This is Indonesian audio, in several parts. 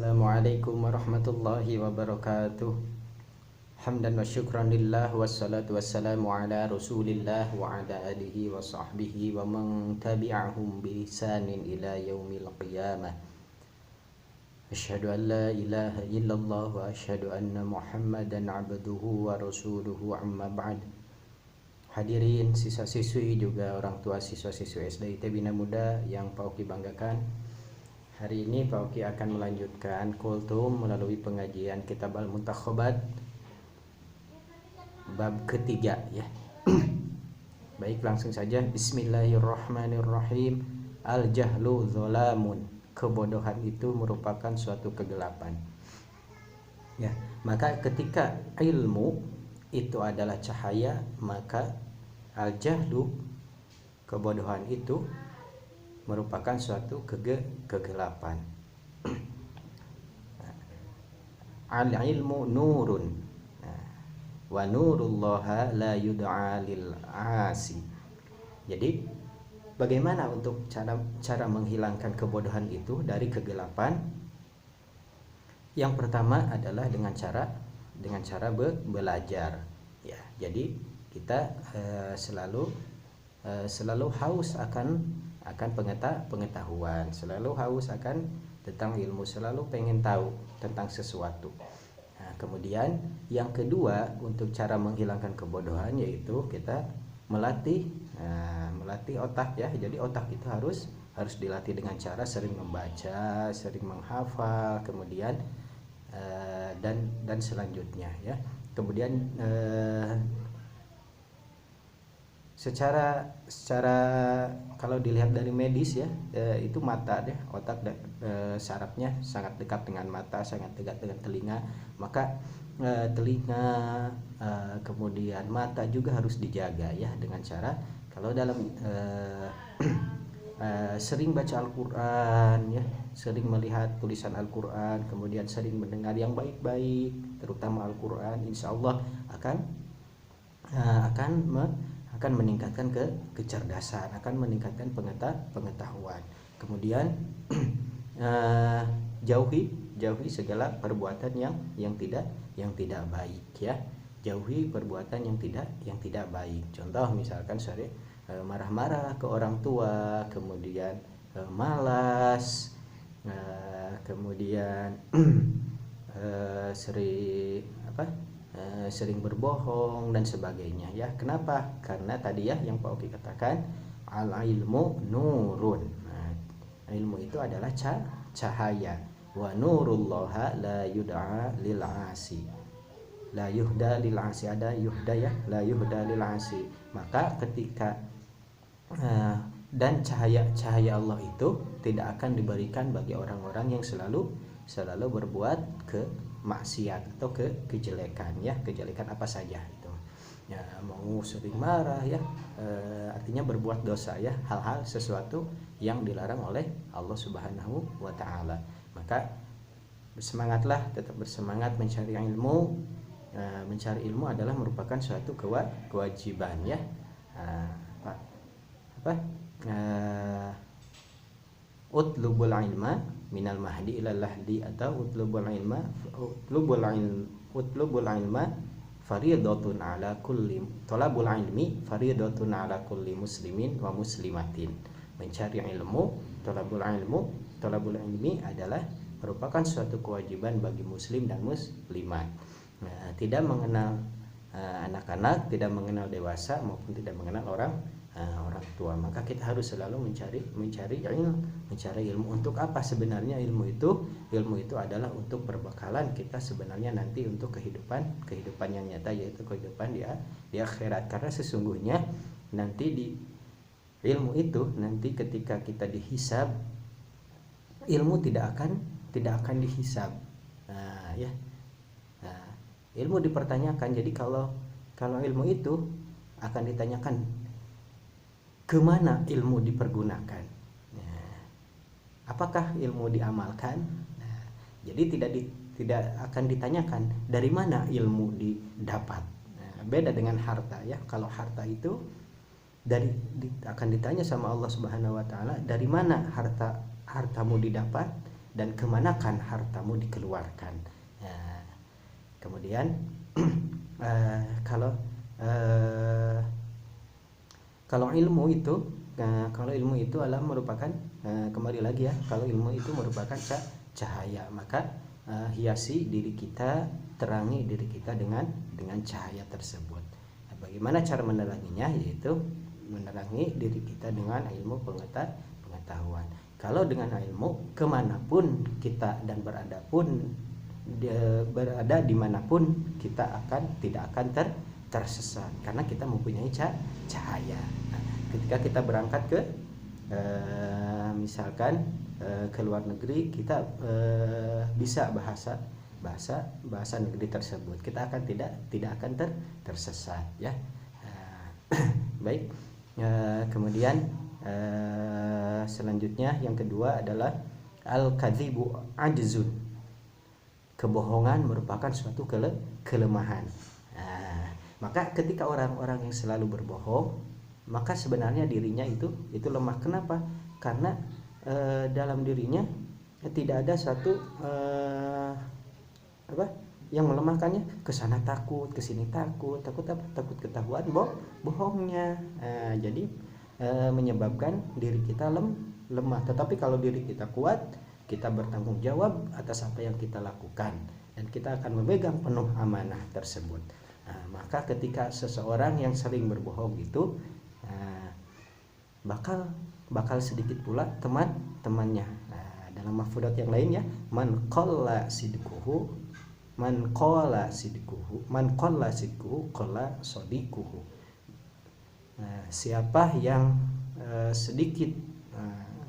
Assalamualaikum warahmatullahi wabarakatuh. Hamdan wa syukran lillah wassalatu wassalamu ala rasulillah wa ala alihi wa sahbihi wa man tabi'ahum bi ihsanin ila yaumil qiyamah. Asyhadu an la ilaha illallah wa asyhadu anna Muhammadan abduhu wa rasuluhu amma ba'd. Hadirin siswa-siswi juga orang tua siswa-siswi SD IT Bina Muda yang Pak Oki banggakan. Hari ini Pak Oki akan melanjutkan kultum melalui pengajian Kitab Al-Muntakhabat bab ketiga ya. Baik, langsung saja. Bismillahirrahmanirrahim. Al-jahlu dzalamun. Kebodohan itu merupakan suatu kegelapan. Ya, maka ketika ilmu itu adalah cahaya, maka al-jahlu, kebodohan itu merupakan suatu kegelapan. Al-ilmu nurun wa nurullaha la yud'a lil asi. Jadi bagaimana untuk cara menghilangkan kebodohan itu dari kegelapan? Yang pertama adalah dengan cara belajar ya. Jadi kita selalu haus akan pengetahuan, selalu haus akan tentang ilmu, selalu pengen tahu tentang sesuatu. Nah, kemudian yang kedua untuk cara menghilangkan kebodohan yaitu kita melatih otak ya. Jadi otak itu harus dilatih dengan cara sering membaca, sering menghafal, kemudian dan selanjutnya ya. Kemudian secara kalau dilihat dari medis ya, itu mata deh, otak sarafnya sangat dekat dengan mata, sangat dekat dengan telinga. Maka telinga kemudian mata juga harus dijaga ya, dengan cara kalau dalam sering baca Al-Quran ya, sering melihat tulisan Al-Quran, kemudian sering mendengar yang baik-baik terutama Al-Quran, insya Allah akan meningkatkan kecerdasan, akan meningkatkan pengetahuan. Kemudian jauhi segala perbuatan yang tidak baik ya. Jauhi perbuatan yang tidak baik. Contoh misalkan marah-marah ke orang tua, kemudian malas, kemudian sering berbohong dan sebagainya ya. Kenapa? Karena tadi ya yang Pak Oki katakan, al ilmu nurun. Nah, ilmu itu adalah cahaya. Wa nurullaha la yud'a lil asi. La yuhda lil asi, ada yuhda ya, la yuhda lil asi. Maka ketika dan cahaya Allah itu tidak akan diberikan bagi orang-orang yang selalu berbuat maksiat atau kejelekan ya, kejelekan apa saja itu ya, mau sering marah ya, artinya berbuat dosa ya, hal-hal sesuatu yang dilarang oleh Allah Subhanahu wa taala. Maka bersemangatlah, tetap bersemangat mencari ilmu. Mencari ilmu adalah merupakan suatu kewajiban ya. Utlubul ilma minal mahdi ilal lahdi, atau utlubul ilma fariidatun ala kulli talabul ilmi fariidatun ala kulli muslimin wa muslimatin. Mencari ilmu, talabul ilmi adalah merupakan suatu kewajiban bagi muslim dan muslimat. Nah, tidak mengenal anak-anak, tidak mengenal dewasa, maupun tidak mengenal orang tua. Maka kita harus selalu mencari ilmu. Untuk apa sebenarnya ilmu itu? Ilmu itu adalah untuk perbekalan kita sebenarnya nanti untuk kehidupan yang nyata, yaitu kehidupan di akhirat. Karena sesungguhnya nanti di ilmu itu, nanti ketika kita dihisab, ilmu tidak akan dihisab. Nah, ya. Nah, ilmu dipertanyakan. Jadi kalau ilmu itu akan ditanyakan kemana ilmu dipergunakan. Nah, apakah ilmu diamalkan? Nah, jadi tidak akan ditanyakan dari mana ilmu didapat. Nah, beda dengan harta ya. Kalau harta itu akan ditanya sama Allah Subhanahu wa taala, dari mana hartamu didapat, dan kemanakan hartamu dikeluarkan. Nah, kemudian kalau ilmu itu adalah merupakan kembali lagi ya, kalau ilmu itu merupakan cahaya, maka hiasi diri kita, terangi diri kita dengan cahaya tersebut. Nah, bagaimana cara meneranginya? Yaitu menerangi diri kita dengan ilmu pengetahuan. Kalau dengan ilmu, kemanapun kita dan berada dimanapun kita tidak akan tersesat, karena kita mempunyai cahaya. Nah, ketika kita berangkat ke misalkan ke luar negeri, kita bisa bahasa negeri tersebut, kita akan tidak akan tersesat ya. Baik, kemudian selanjutnya yang kedua adalah al-kadzibu ajzun, kebohongan merupakan suatu kelemahan. Nah, maka ketika orang-orang yang selalu berbohong, maka sebenarnya dirinya itu lemah. Kenapa? Karena dalam dirinya tidak ada suatu yang melemahkannya. Kesana takut, kesini takut apa? Takut ketahuan bohongnya. Jadi menyebabkan diri kita lemah. Tetapi kalau diri kita kuat, kita bertanggung jawab atas apa yang kita lakukan, dan kita akan memegang penuh amanah tersebut. Nah, maka ketika seseorang yang sering berbohong itu bakal sedikit pula teman-temannya. Nah, dalam mafhudat yang lainnya, man qalla sidquhu qalla sadiquhu. Nah, siapa yang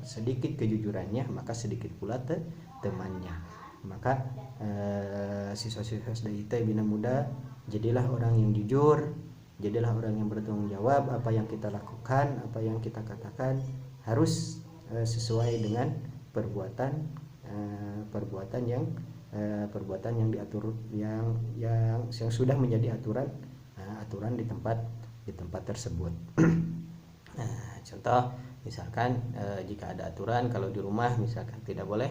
sedikit kejujurannya, maka sedikit pula temannya. Maka siswa-siswa SDIT Bina Muda, jadilah orang yang jujur, jadilah orang yang bertanggung jawab. Apa yang kita lakukan, apa yang kita katakan harus sesuai dengan perbuatan yang diatur, yang sudah menjadi aturan di tempat tersebut. Nah, contoh misalkan jika ada aturan kalau di rumah misalkan tidak boleh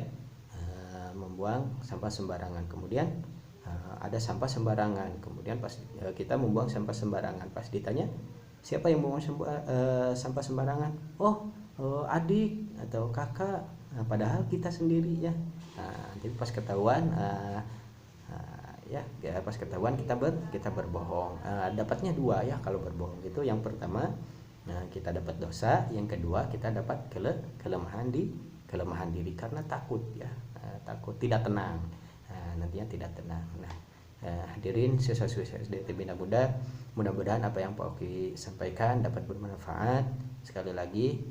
membuang sampah sembarangan, kemudian ada sampah sembarangan, kemudian pas kita membuang sampah sembarangan, pas ditanya siapa yang membuang sampah sembarangan, adik atau kakak, padahal kita sendiri ya. Jadi pas ketahuan kita berbohong. Dapatnya dua ya kalau berbohong itu. Yang pertama, kita dapat dosa, yang kedua kita dapat kelemahan diri karena takut ya, takut tidak tenang. Nantinya tidak tenang. Nah, hadirin siswa-siswa SDIT Bina Muda, mudah-mudahan apa yang Pak Oki sampaikan dapat bermanfaat. Sekali lagi,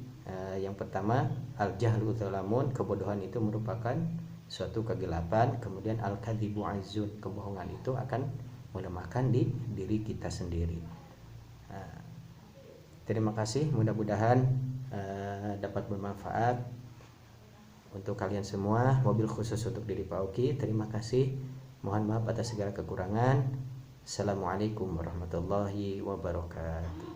yang pertama, al-jahlu dzalamun, kebodohan itu merupakan suatu kegelapan. Kemudian al-kadzibu azun, kebohongan itu akan melemahkan di diri kita sendiri. Terima kasih, mudah-mudahan dapat bermanfaat untuk kalian semua, mobil khusus untuk diri Pak Oki. Terima kasih, mohon maaf atas segala kekurangan. Assalamualaikum warahmatullahi wabarakatuh.